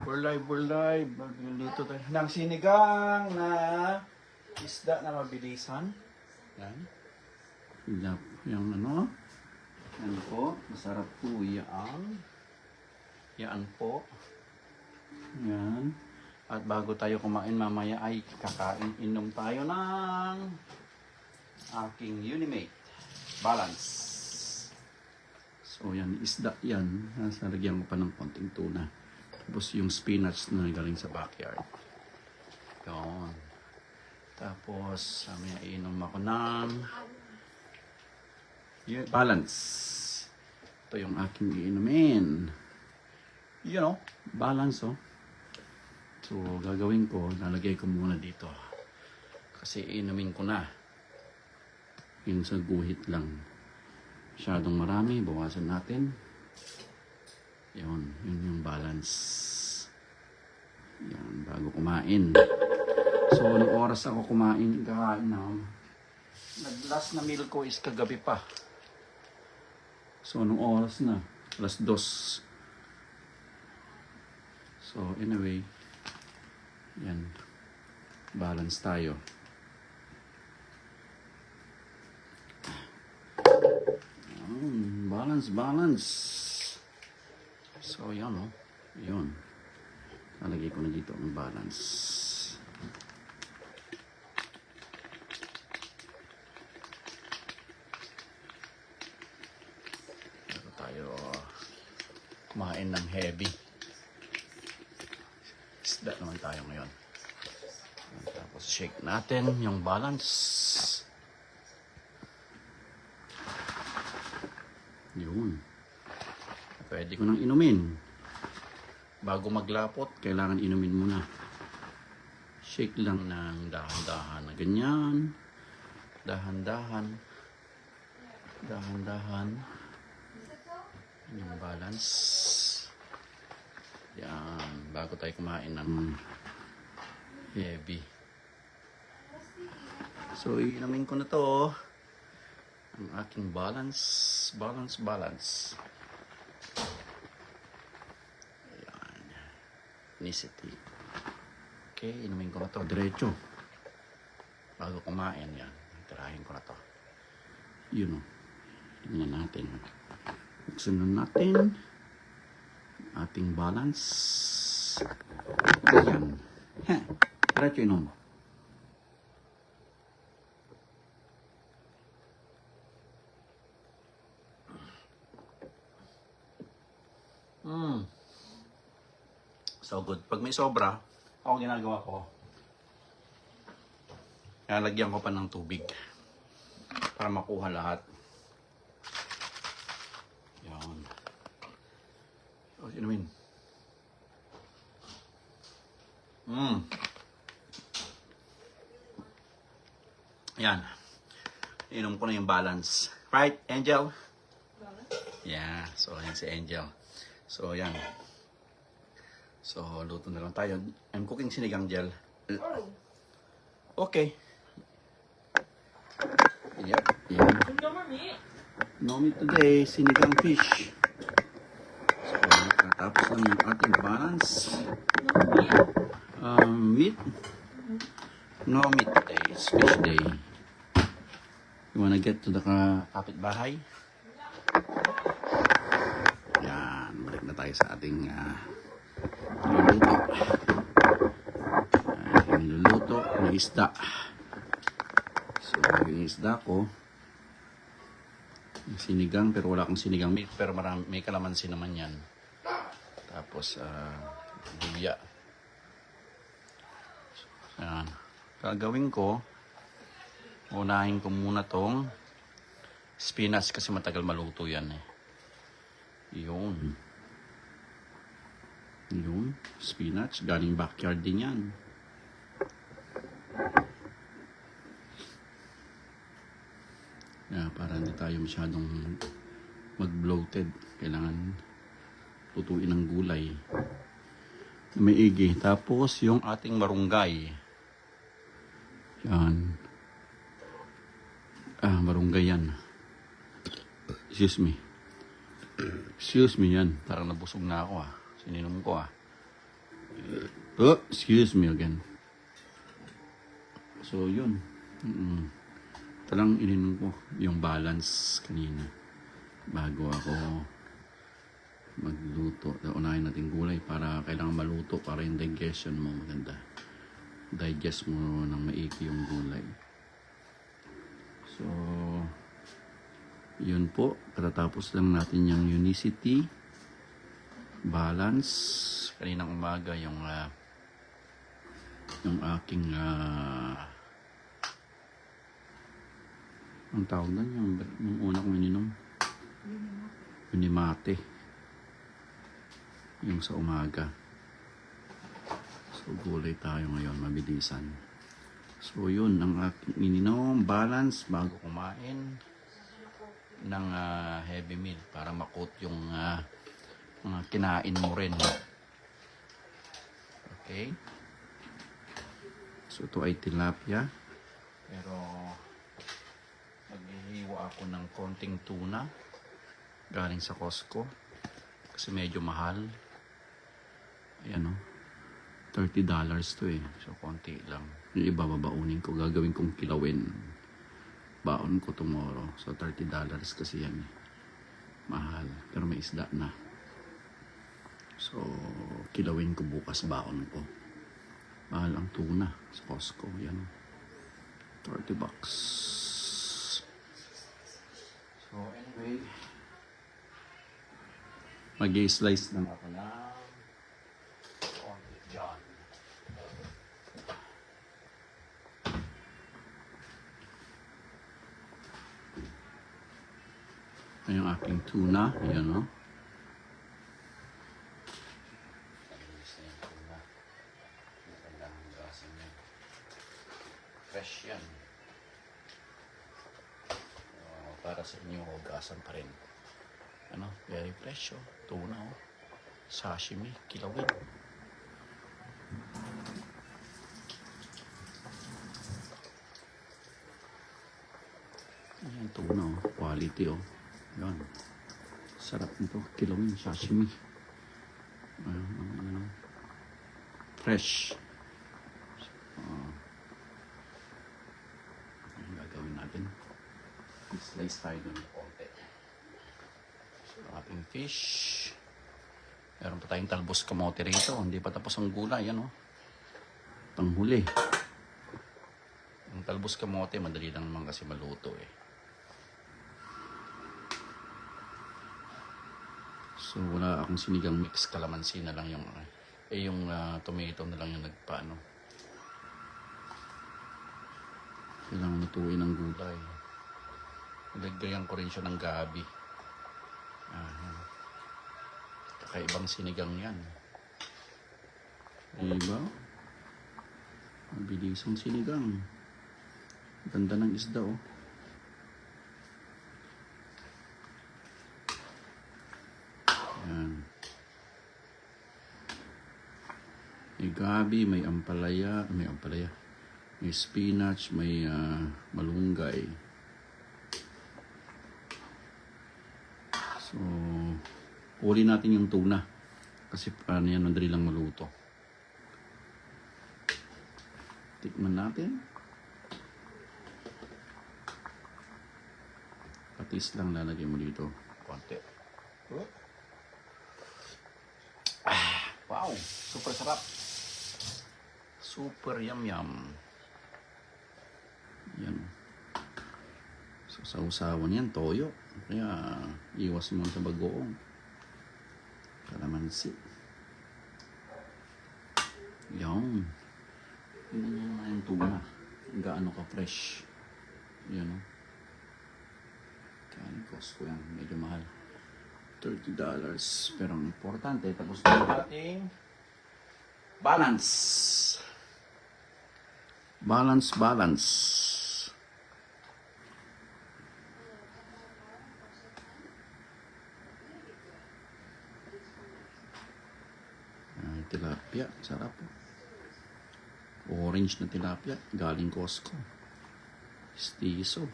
We're live. Magluluto tayo ng sinigang na isda na mabilisan. Yan. Yung ano. Yan po. Masarap po yan. Yan po. Yan. At bago tayo kumain mamaya ay inom tayo ng aking Unimate Balance. So yan, isda yan. Lagyan ko pa ng konting tuna. Tapos yung spinach na galing sa backyard. Yun. Tapos, may inom ako ng Balance. Ito yung aking iinumin. You know, Balance oh. So, gagawin ko, nalagay ko muna dito. Kasi iinumin ko na. Yung sa guhit lang. Masyadong marami, bawasan natin. Yun yung Balance. Yan, bago kumain. So, nung oras ako kakain na, last na meal ko is kagabi pa. So, nung oras na, alas 2. So, anyway, yan, balance tayo. Balance. So, yan o. Yun. Nalagay ko na dito ang balance. Bago tayo kumain ng heavy. Isda naman tayo ngayon. Tapos shake natin yung balance. Yun. Pwede ko nang inumin. Bago maglapot, kailangan inumin muna. Shake lang ng dahan-dahan na ganyan. Dahan-dahan. Dahan-dahan. Yung balance. Yan. Bago tayo kumain ng heavy. So, inumin ko na to. Ang aking balance. Ethnicity. Okay, inumin ko na to diretso. Bago kumain yan. Tirahin ko na to. Yun o. Tingnan natin. Buksan na natin. Ating balance. Ayan. Diretso inom. So good. Pag may sobra, ako ginagawa ko. Lagyan ko pa ng tubig para makuha lahat. Yan. So, inumin. Yan. Inom ko na yung balance. Right, Angel? Yeah. So, yan si Angel. So, yan. So, luto na lang tayo. I'm cooking sinigang gel. Okay. Yep. Yeah. No meat today. Sinigang fish. So, tapos lang yung ating balance. Meat. No meat today. It's fish day. You wanna get to the kapitbahay? Yan. Balik na tayo sa ating niluluto ng isda. So yung isda ko sinigang, pero wala akong sinigang meat, pero may kalamansi naman yan. Tapos luya. So, yan. Gagawin ko, unahin ko muna tong spinach kasi matagal maluto yan eh. Yun, spinach, galing backyard din yan. Para hindi tayo masyadong mag-bloated. Kailangan lutuin ng gulay. Maigi. Tapos yung ating marunggay. Yan. Marunggay yan. Excuse me yan. Parang nabusog na ako Ininom ko Oh, excuse me again. So, yun. Ito lang ininom ko yung balance kanina bago ako magluto. Unahin natin gulay para kailangan maluto para yung digestion mo maganda. Digest mo ng maigi yung gulay. So, yun po. Katatapos lang natin yung unicity, balance. Kaninang umaga yung aking ang tawag doon yung una kong ininom. Unimate. Yung sa umaga. So, gulay tayo ngayon, mabilisan. So, yun, ang aking ininom, balance, bago kumain ng heavy meal para makot yung mga kinain mo rin. Okay? So, ito ay tilapia. Pero, maghihiwa ako ng konting tuna galing sa Costco kasi medyo mahal. Ayan o. $30 to eh. So, konti lang. Yung iba babaunin ko. Gagawin kong kilawin. Baon ko tomorrow. So, $30 kasi yan eh. Mahal. Pero may isda na. So, kilawin ko bukas baon ko. Mahal ang tuna sa Costco. Yan. $30. So, anyway. Mag-i-slice lang ako na konti dyan. Ayan yung aking tuna. Ayan o. Fresh yan. Para sa inyo, hugasan pa rin. Ano, very fresh oh. Tuna oh. Sashimi, kilawin. Ayan, tuna oh. Quality oh. Ayan. Sarap nito. Kilawin, sashimi. Ayan. Fresh. Ayan, gagawin natin. Slice tayo doon ng konti. So, ating fish. Meron pa tayong talbos kamote rito. Hindi pa tapos ang gulay. Yan oh. Panghuli. Ang talbos kamote, madali lang naman kasi maluto eh. So, wala akong sinigang mix. Kalamansi na lang yung tomato na lang yung nagpaano. Kailangan lutuin ang gulay. Nilagyan ko rin siya ng gabi. Kakaibang sinigang yan. Diba? Mabilisang sinigang. Ganda ng isda oh. Yan. May gabi, may ampalaya, may spinach, may malunggay. So, uli natin yung tuna. Kasi yan, madali lang maluto. Tikman natin. Patis lang lalagay mo dito. Konti. Wow! Super sarap. Super yum yum. Yan. So, sa usawan yan, toyo. Kaya, iwas mo sa bagoong. Kalamansi. Yan. Tingnan nyo naman yung tuna. Gaano ka fresh. Yan o. Kaya cost ko yan. Medyo mahal. $30. Pero ang importante, tapos na yung ating balance. Balance. Tilapia, sarap po. Orange na tilapia, galing Costco. Stiso.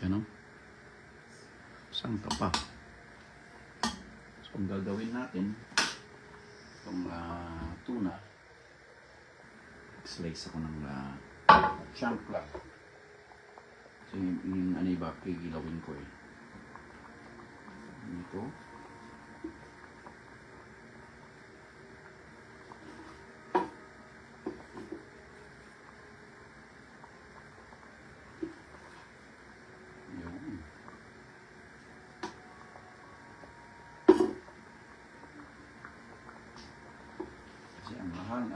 Yan o. Saan ka pa? So, ang gagawin natin, itong tuna, slice ako ng chunk lang. So, yung ano iba, kikilawin ko eh. Ito. Yun. Kasi ang mahal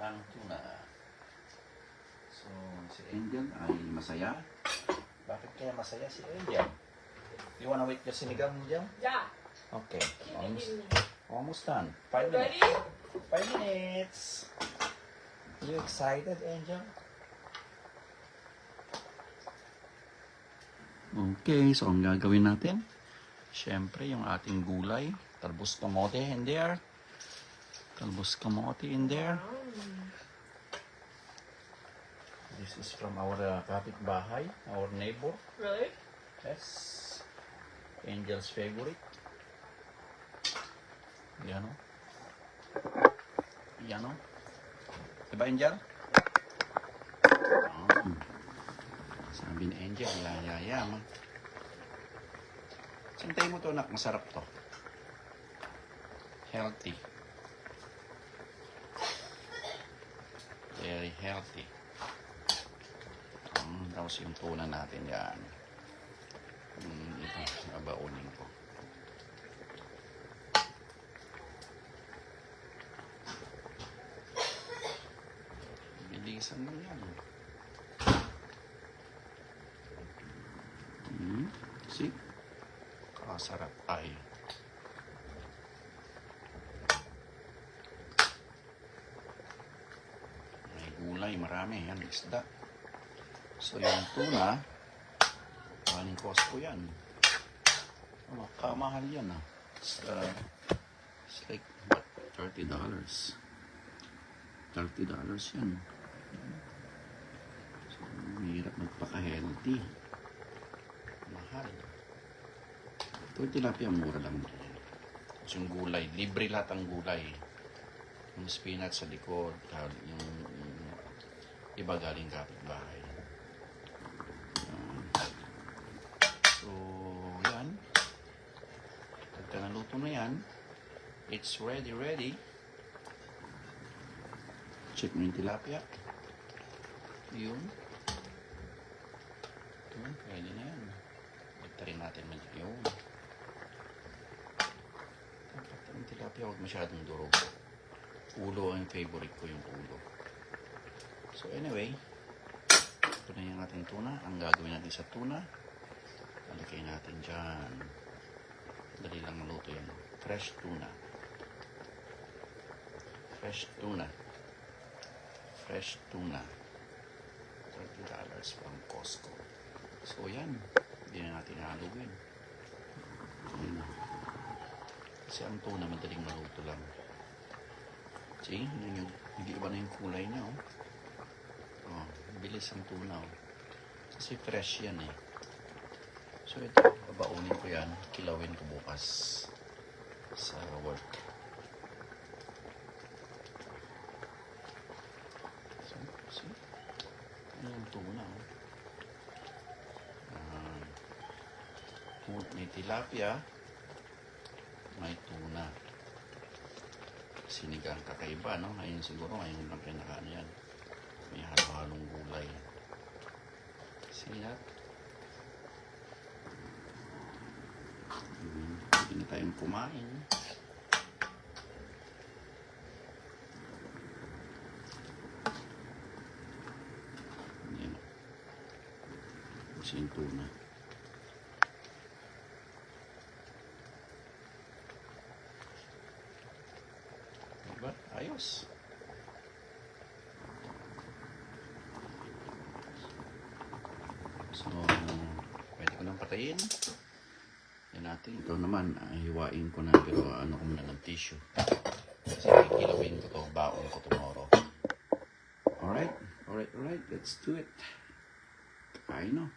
ang tuna. So, si Angel ay masaya. Bakit kaya masaya si Angel? You wanna wait your sinigang, Angel? Yeah. Okay. Give me. Almost done. 5 Ready? minutes. 5 minutes. You excited, Angel? Okay, so ang gagawin natin, syempre yung ating gulay. Talbos kamote in there. Talbos kamote in there. This is from our kapitbahay, our neighbor. Really? Yes. Angel's favorite. Yan o. Yan o. Diba, Angel? Sabi ni Angel, yayayama. Sintay mo to, anak. Masarap to. Healthy. Very healthy. Tapos yung tuna natin yan. Ito, nabaunin ko. Bilisan lang yan. See? Kasarap ay. May gulay, marami. Yan, isda. So, yung tuna, maling cost ko yan. Kamahal yan ah. It's like, what, $30. $30 yan. So, mahirap magpaka-healthy. Mahal. Ito yung tilapia, mura lang. So, yung gulay, libre lahat ang gulay. Yung spinach sa likod, yung iba galing kapitbahay. So, yan. Pagka naluto na yan, it's ready. Check mo yung tilapia. Yun. Yun, pwede na yan. Pagtarin natin yun. Yung tilapia, huwag masyadong durog. Ulo ang favorite ko, yung ulo. So anyway, ito na yung ating tuna. Ang gagawin natin sa tuna, alagay natin dyan. Dali lang maluto yan. Fresh tuna. Fresh tuna. Fresh tuna. $30 from Costco. So yan, hindi na natin haluin. Ayan na. Kasi ang tuna madaling maluto lang. See, nag-iiba na yung kulay niya. Oh, bilis ang tuna. Oh. Kasi fresh yan eh. So ito, babaunin ko yan. Kilawin ko bukas sa work. So, see? Ano yung tuna? May tilapia, may tuna. Sinigang kakaiba, no? Ngayon siguro, ngayon lang pinakaano yan. May halo-halong gulay. See that? Pwede na tayong kumain. Yan. Kasi yung tuna. Diba? Ayos. So, pwede ko nang patayin. Yan natin. Ito naman, hiwain ko na. Pero ano ko muna ng tissue. Kasi kilawin ko to. Baon ko tomorrow. Alright. Let's do it. kakain, no?